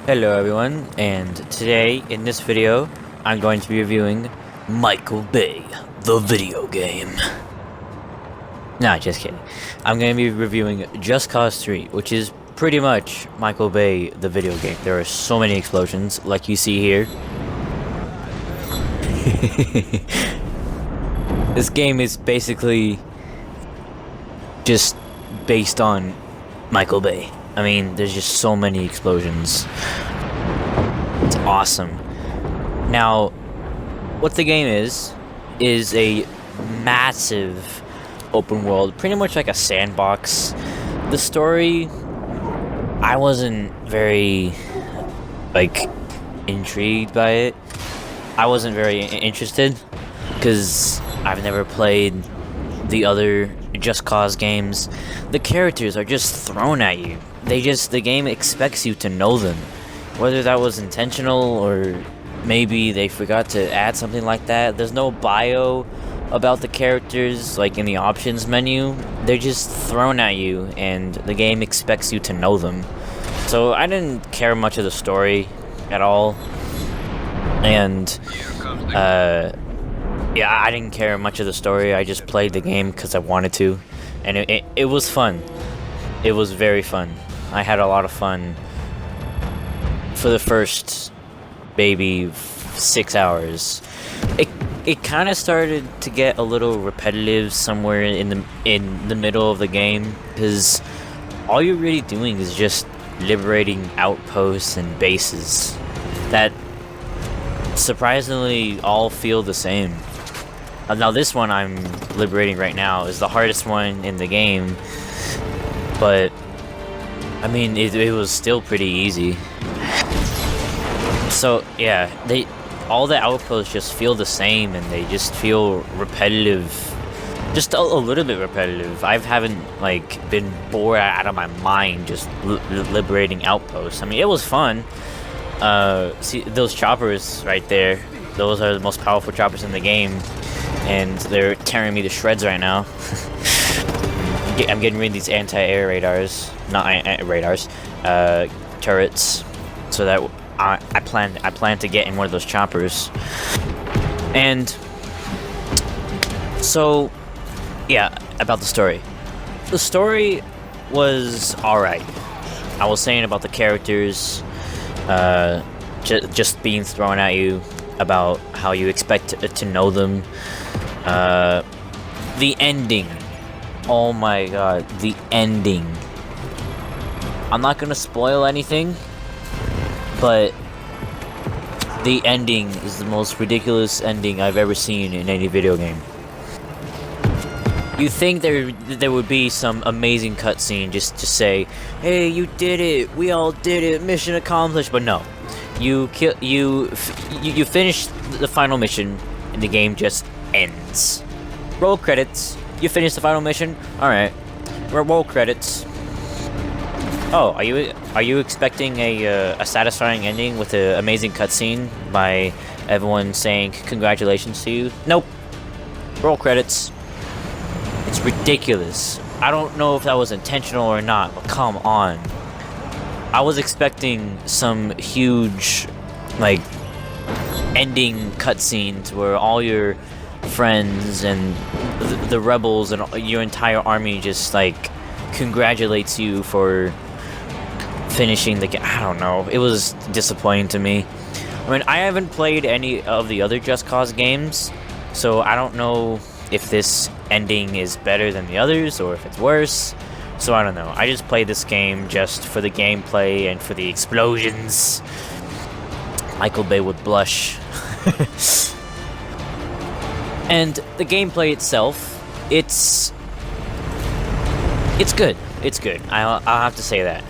Hello everyone, and today in this video I'm going to be reviewing Michael Bay, the video game. Nah, just kidding. I'm going to be reviewing Just Cause 3, which is pretty much Michael Bay, the video game. There are so many explosions, like you see here. This game is basically just based on Michael Bay. I mean, there's just so many explosions. It's awesome. Now, what the game is a massive open world, pretty much like a sandbox. The story, I wasn't very, intrigued by it. I wasn't very interested, because I've never played the other Just Cause games. The characters are just thrown at you. The game expects you to know them. Whether that was intentional or maybe they forgot to add something like that. There's no bio about the characters, like in the options menu. They're just thrown at you and the game expects you to know them. So I didn't care much of the story at all. And, yeah, I didn't care much of the story. I just played the game because I wanted to. And it was fun. It was very fun. I had a lot of fun for the first maybe 6 hours. It kind of started to get a little repetitive somewhere in the middle of the game, because all you're really doing is just liberating outposts and bases that surprisingly all feel the same. Now this one I'm liberating right now is the hardest one in the game, but I mean it was still pretty easy. So yeah, all the outposts just feel the same and they just feel repetitive, just a little bit repetitive. I haven't been bored out of my mind just liberating outposts. I mean, it was fun. See those choppers right there? Those are the most powerful choppers in the game, and they're tearing me to shreds right now. I'm getting rid of these anti-air radars, not radars, turrets, so that I plan to get in one of those choppers. And so, yeah, about the story. The story was alright. I was saying about the characters, just being thrown at you, about how you expect to know them. The ending. Oh my god, the ending. I'm not gonna spoil anything, but the ending is the most ridiculous ending I've ever seen in any video game. You think there would be some amazing cutscene just to say, "Hey, you did it! We all did it! Mission accomplished!" But no, you finish the final mission, and the game just ends. Roll credits. You finish the final mission. All right, roll credits. Oh, are you expecting a satisfying ending with an amazing cutscene by everyone saying congratulations to you? Nope. Roll credits. It's ridiculous. I don't know if that was intentional or not, but come on. I was expecting some huge, ending cutscenes where all your friends and the rebels and your entire army just, congratulates you for finishing the game. I don't know. It was disappointing to me. I mean, I haven't played any of the other Just Cause games, so I don't know if this ending is better than the others or if it's worse. So I don't know. I just played this game just for the gameplay and for the explosions. Michael Bay would blush. And the gameplay itself, it's good. It's good. I'll have to say that.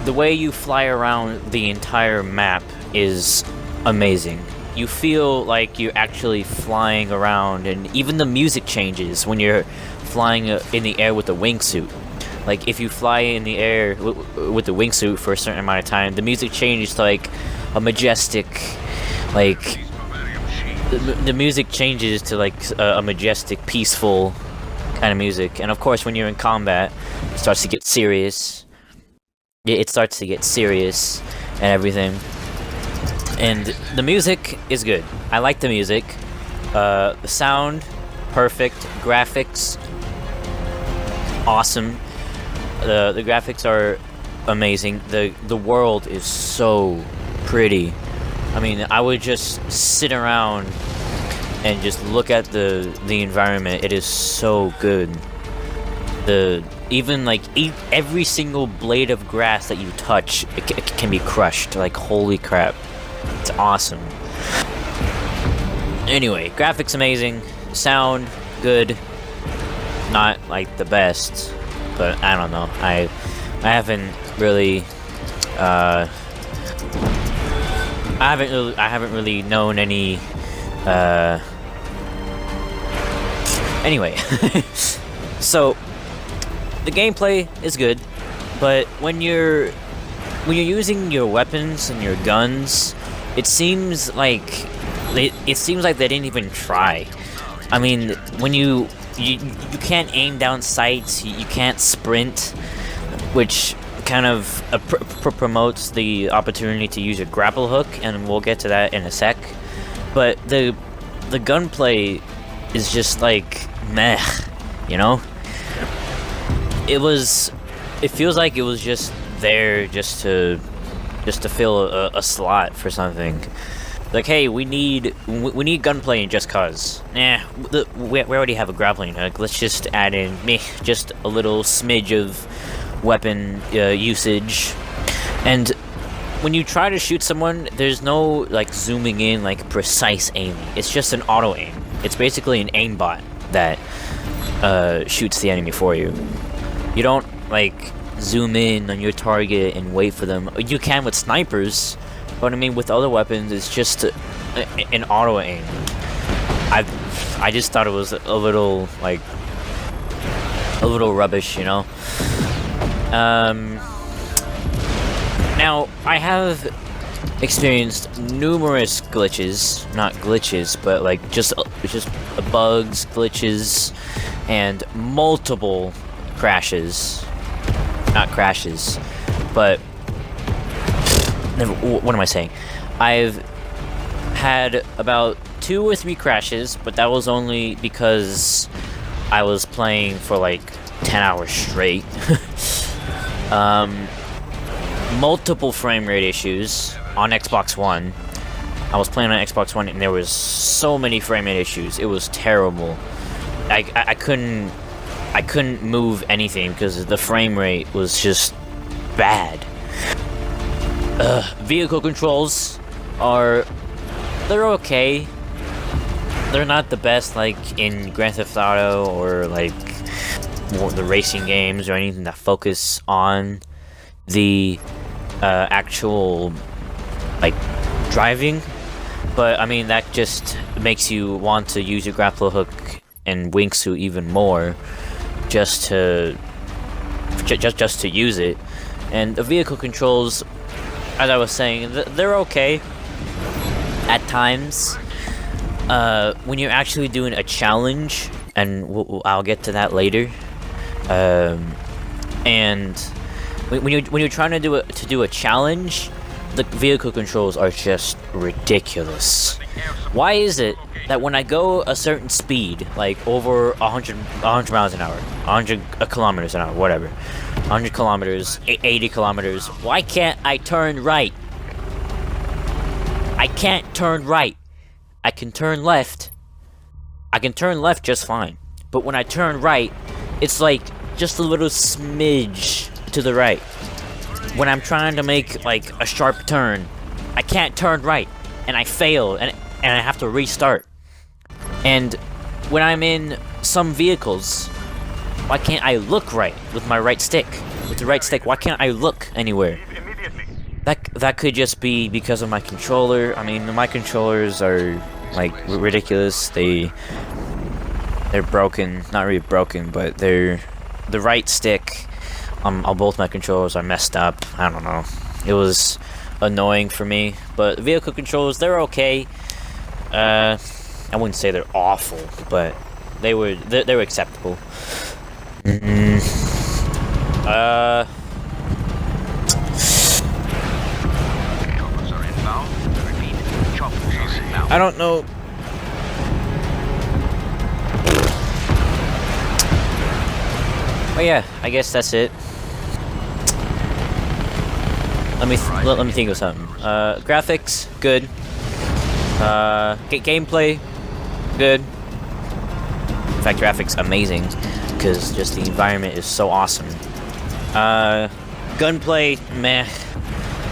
The way you fly around the entire map is amazing. You feel like you're actually flying around, and even the music changes when you're flying in the air with the wingsuit. Like, if you fly in the air with the wingsuit for a certain amount of time, the music changes to, a majestic, the music changes to, a majestic, peaceful kind of music. And of course, when you're in combat, it starts to get serious. it starts to get serious and everything. And the music is good. I like the music. The sound, perfect. Graphics, awesome. The graphics are amazing. The world is so pretty. I mean, I would just sit around and just look at the environment. It is so good. Even like every single blade of grass that you touch, it can be crushed. Like, holy crap, it's awesome. Anyway, graphics amazing, sound good, not like the best, but I don't know. I haven't really I haven't really known any anyway. So the gameplay is good, but when you're using your weapons and your guns, it seems like they didn't even try. I mean, when you can't aim down sights, you can't sprint, which kind of promotes the opportunity to use a grapple hook, and we'll get to that in a sec. But the gunplay is just like meh, you know? It feels like it was just there just to fill a slot for something. Like, hey, we need gunplay in Just Cause. We already have a grappling hook. Let's just add in just a little smidge of weapon usage. And when you try to shoot someone, there's no like zooming in, like precise aiming. It's just an auto aim. It's basically an aimbot that shoots the enemy for you. You don't like zoom in on your target and wait for them. You can with snipers, but I mean with other weapons, it's just an auto aim. I just thought it was a little rubbish, you know. Now I have experienced numerous glitches, not glitches, but like just bugs, glitches, and multiple crashes. Not crashes, but what am I saying? I've had about 2 or 3 crashes, but that was only because I was playing for like 10 hours straight. Multiple frame rate issues on Xbox One. I was playing on Xbox One and there was so many frame rate issues. It was terrible. I couldn't move anything because the frame rate was just bad. Vehicle controls they're okay. They're not the best like in Grand Theft Auto or like the racing games or anything that focus on the actual like driving. But I mean, that just makes you want to use your grapple hook and wingsuit even more, just to use it. And the vehicle controls, as I was saying, they're okay at times. When you're actually doing a challenge, and I'll get to that later. And when you're trying to do a challenge, the vehicle controls are just ridiculous. Why is it that when I go a certain speed, like over 100 miles an hour, 100 kilometers an hour, whatever, 100 kilometers, 80 kilometers, why can't I turn right? I can't turn right. I can turn left. I can turn left just fine. But when I turn right, it's like just a little smidge to the right. When I'm trying to make like a sharp turn, I can't turn right, and I fail, and I have to restart. And when I'm in some vehicles, why can't I look right with my right stick? With the right stick, why can't I look anywhere? That could just be because of my controller. I mean, my controllers are like ridiculous. They're broken, not really broken, but they're the right stick. On both my controllers are messed up. I don't know. It was annoying for me, but the vehicle controls, they're okay. I wouldn't say they're awful, but they were acceptable. I don't know. But yeah, I guess that's it. Let me think of something. Graphics, good. Gameplay, good. In fact, graphics amazing, because just the environment is so awesome. Gunplay, meh.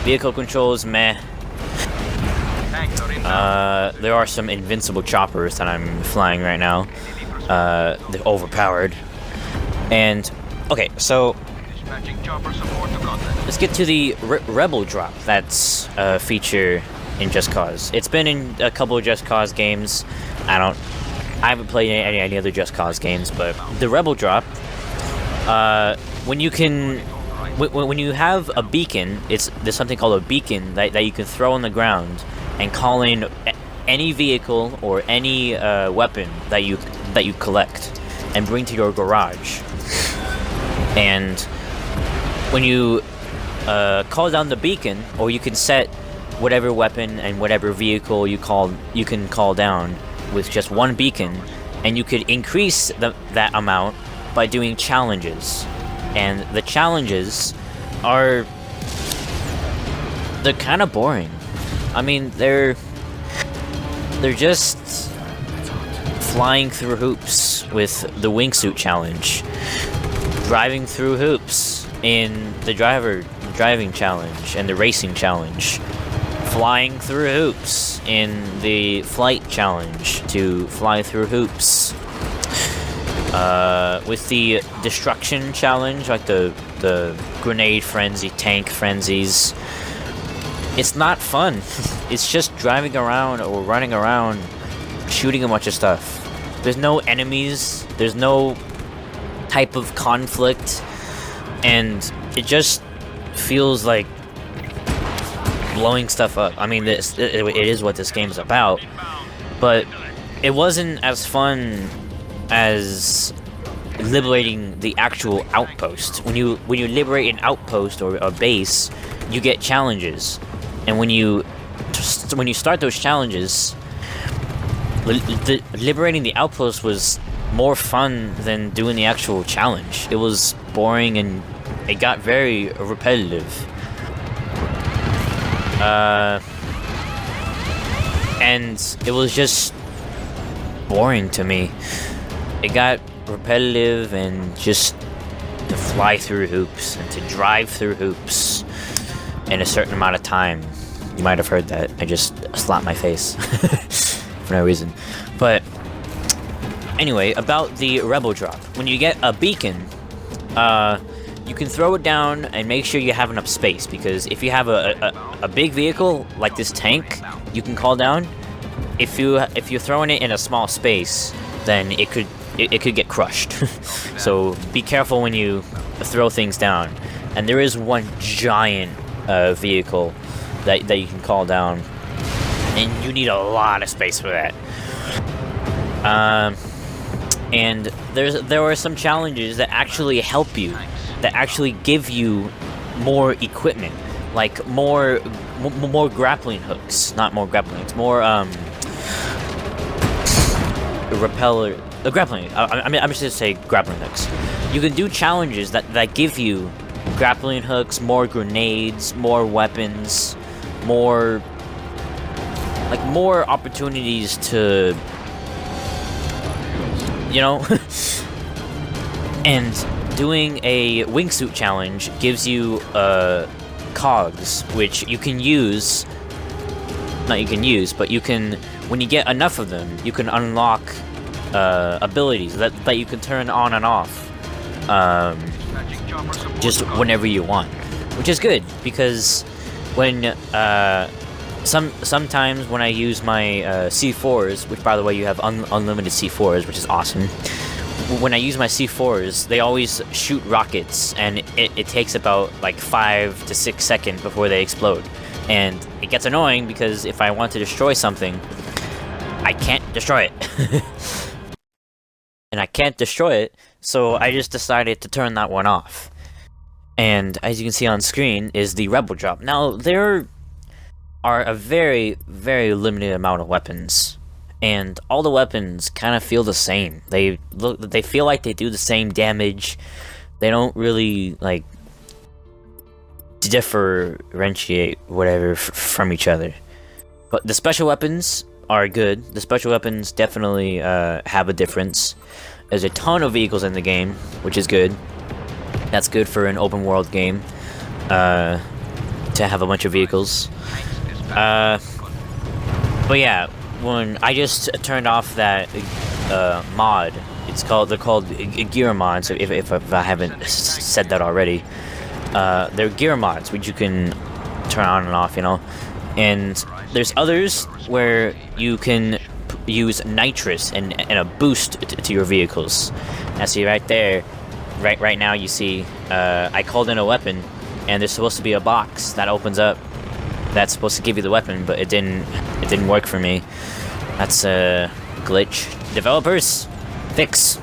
Vehicle controls, meh. There are some invincible choppers that I'm flying right now. They're overpowered. And, okay, so let's get to the Rebel Drop that's a feature in Just Cause. It's been in a couple of Just Cause games. I haven't played any other Just Cause games, but the Rebel Drop, when you have a beacon, there's something called a beacon that you can throw on the ground and call in any vehicle or any weapon that you collect and bring to your garage. And when you call down the beacon, or you can set whatever weapon and whatever vehicle you can call down with just one beacon, and you could increase that amount by doing challenges. And the challenges they're kind of boring. I mean, they're just flying through hoops with the wingsuit challenge, driving through hoops in the driving challenge and the racing challenge, flying through hoops in the flight challenge to fly through hoops, with the destruction challenge, like the grenade frenzy, tank frenzies. It's not fun. It's just driving around or running around shooting a bunch of stuff. There's no enemies, there's no type of conflict, and it just feels like blowing stuff up. I mean, it is what this game is about, but it wasn't as fun as liberating the actual outpost. When you liberate an outpost or a base, you get challenges, and when you start those challenges, liberating the outpost was more fun than doing the actual challenge. It was boring and it got very repetitive. And it was just boring to me. It got repetitive, and just to fly through hoops and to drive through hoops in a certain amount of time. You might have heard that. I just slapped my face for no reason. But anyway, about the Rebel Drop. When you get a beacon, you can throw it down and make sure you have enough space, because if you have a big vehicle like this tank, you can call down. If you're throwing it in a small space, then it could get crushed. So be careful when you throw things down. And there is one giant vehicle that you can call down, and you need a lot of space for that. And there are some challenges that actually help you, that actually give you more equipment, like more grappling hooks, not more grappling hooks, more grappling. I'm just gonna say grappling hooks. You can do challenges that give you grappling hooks, more grenades, more weapons, more opportunities to, and doing a wingsuit challenge gives you cogs, which you can use. But you can, when you get enough of them, you can unlock abilities that you can turn on and off, just whenever you want, which is good, because when sometimes when I use my C4s, which by the way you have unlimited C4s, which is awesome. When I use my C4s, they always shoot rockets, and it takes about like 5 to 6 seconds before they explode. And it gets annoying, because if I want to destroy something, I can't destroy it. And I can't destroy it, so I just decided to turn that one off. And as you can see on screen is the Rebel Drop. Now, are a very, very limited amount of weapons. And all the weapons kind of feel the same. They feel like they do the same damage. They don't really, like, differentiate whatever from each other. But the special weapons are good. The special weapons definitely have a difference. There's a ton of vehicles in the game, which is good. That's good for an open world game, to have a bunch of vehicles. But yeah, when I just turned off that mod, they're called gear mods. If I haven't said that already, they're gear mods which you can turn on and off, you know. And there's others where you can use nitrous and a boost to your vehicles. Now see right there, right now you see I called in a weapon, and there's supposed to be a box that opens up that's supposed to give you the weapon, but it didn't work for me. That's a glitch. Developers, fix.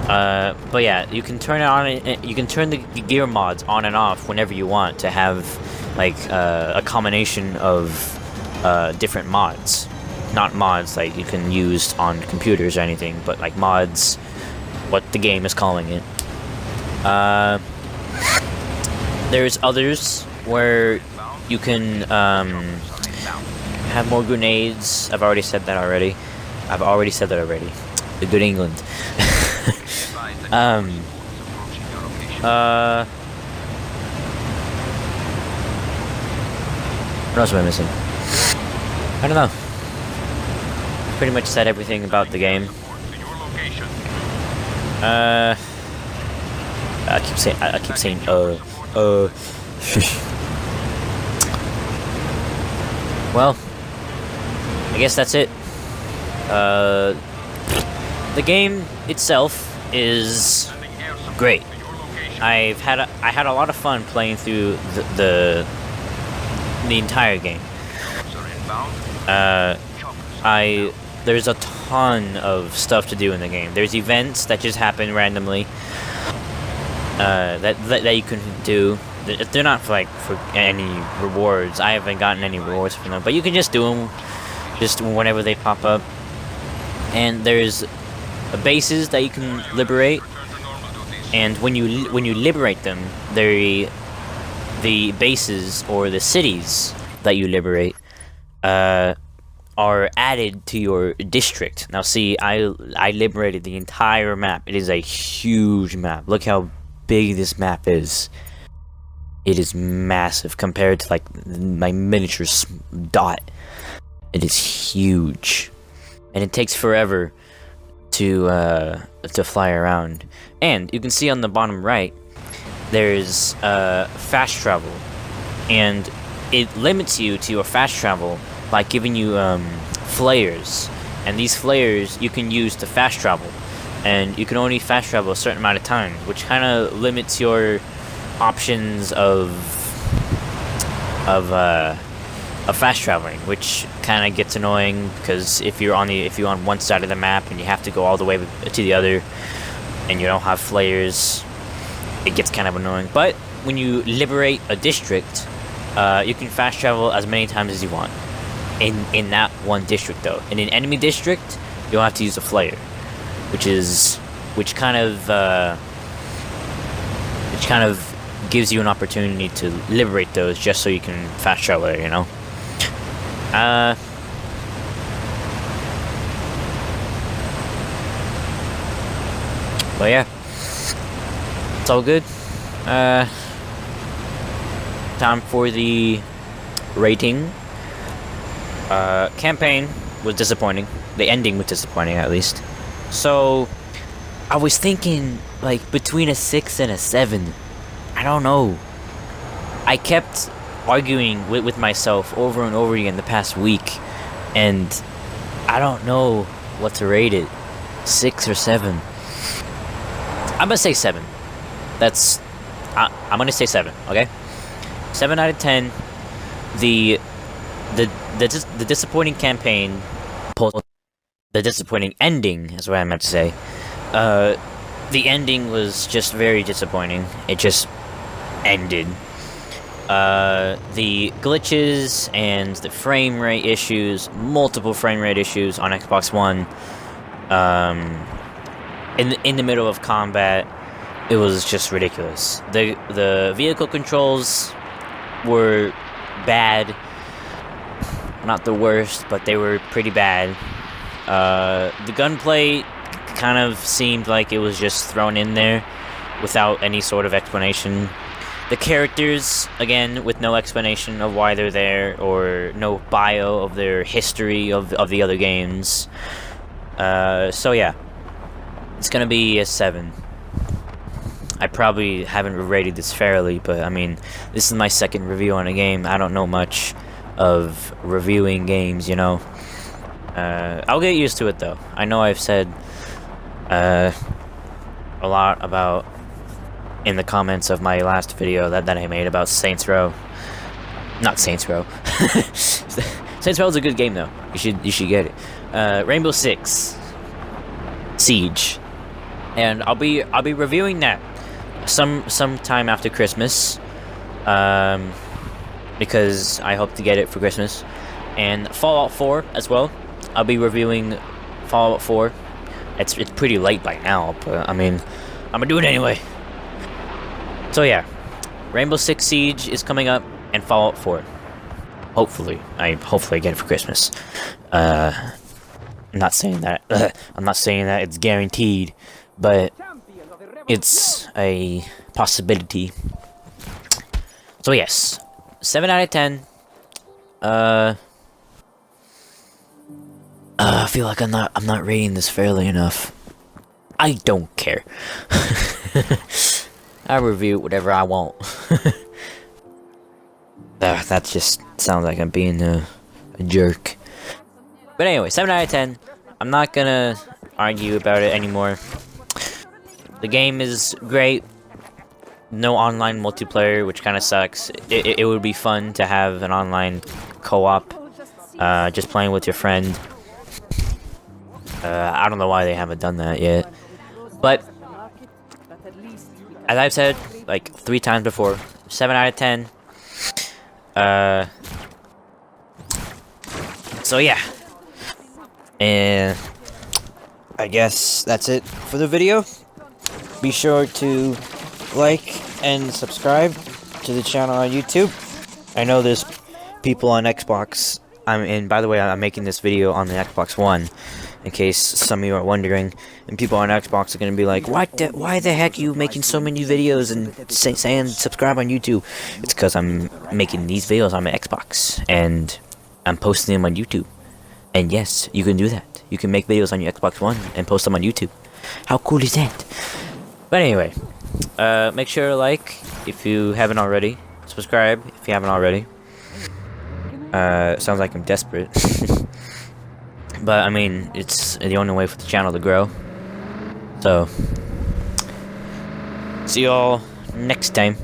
But yeah, you can turn it on. You can turn the gear mods on and off whenever you want to have like a combination of different mods. Not mods like you can use on computers or anything, but like mods, what the game is calling it. There's others where you can have more grenades. I've already said that already. The good England. What else am I missing? I don't know. Pretty much said everything about the game. I keep saying, Well, I guess that's it. The game itself is great. I had a lot of fun playing through the entire game. There's a ton of stuff to do in the game. There's events that just happen randomly that you can do. They're not for any rewards. I haven't gotten any rewards from them, but you can just do them just whenever they pop up. And there's bases that you can liberate, and when you liberate them, the bases or the cities that you liberate are added to your district. Now see, I liberated the entire map. It is a huge map. Look how big this map is. It is massive compared to like my miniature dot. It is huge, and it takes forever to fly around. And you can see on the bottom right, there's fast travel, and it limits you to your fast travel by giving you flares, and these flares you can use to fast travel, and you can only fast travel a certain amount of time, which kind of limits your options of fast traveling, which kind of gets annoying because if you're on one side of the map and you have to go all the way to the other, and you don't have flares, it gets kind of annoying. But when you liberate a district, you can fast travel as many times as you want in that one district. Though in an enemy district, you'll have to use a flare, which kind of gives you an opportunity to liberate those just so you can fast travel there, you know. But yeah, it's all good. Time for the rating. Campaign was disappointing. The ending was disappointing, at least. So I was thinking like between a 6 and a 7. I don't know. I kept arguing with myself over and over again the past week, and I don't know what to rate it. 6 or 7. I'm gonna say 7. I'm gonna say 7. Okay, 7 out of 10. The disappointing campaign, the disappointing ending is what I meant to say. The ending was just very disappointing. It just ended. The glitches and the frame rate issues, multiple frame rate issues on Xbox One. In the middle of combat, it was just ridiculous. The vehicle controls were bad. Not the worst, but they were pretty bad. The gunplay kind of seemed like it was just thrown in there without any sort of explanation. The characters, again, with no explanation of why they're there, or no bio of their history of the other games. So yeah. It's gonna be a 7. I probably haven't rated this fairly, but I mean, this is my second review on a game. I don't know much of reviewing games, you know. I'll get used to it though. I know I've said a lot about in the comments of my last video that I made about Saints Row. Not Saints Row. Saints Row is a good game though. You should get it. Rainbow Six Siege, and I'll be reviewing that sometime after Christmas, because I hope to get it for Christmas. And Fallout 4 as well. I'll be reviewing Fallout 4. It's pretty late by now, but I mean, I'm gonna do it anyway. So yeah, Rainbow Six Siege is coming up, and Fallout 4. Hopefully I get it for Christmas. I'm not saying that. I'm not saying that it's guaranteed, but it's a possibility. So yes, 7 out of 10. I feel like I'm not rating this fairly enough. I don't care. I review whatever I want. That just sounds like I'm being a jerk. But anyway, 7 out of 10. I'm not gonna argue about it anymore. The game is great. No online multiplayer, which kind of sucks. It would be fun to have an online co-op, just playing with your friend. I don't know why they haven't done that yet. But, as I've said, like 3 times before, 7 out of 10. So yeah. And I guess that's it for the video. Be sure to like and subscribe to the channel on YouTube. I know there's people on Xbox. And by the way, I'm making this video on the Xbox One, in case some of you are wondering. And people on Xbox are gonna be like, why the heck are you making so many videos and saying subscribe on YouTube? It's because I'm making these videos on my Xbox, and I'm posting them on YouTube. And yes, you can do that. You can make videos on your Xbox One and post them on YouTube. How cool is that? But anyway, make sure to like if you haven't already. Subscribe if you haven't already. Sounds like I'm desperate. But I mean, it's the only way for the channel to grow. So, see y'all next time.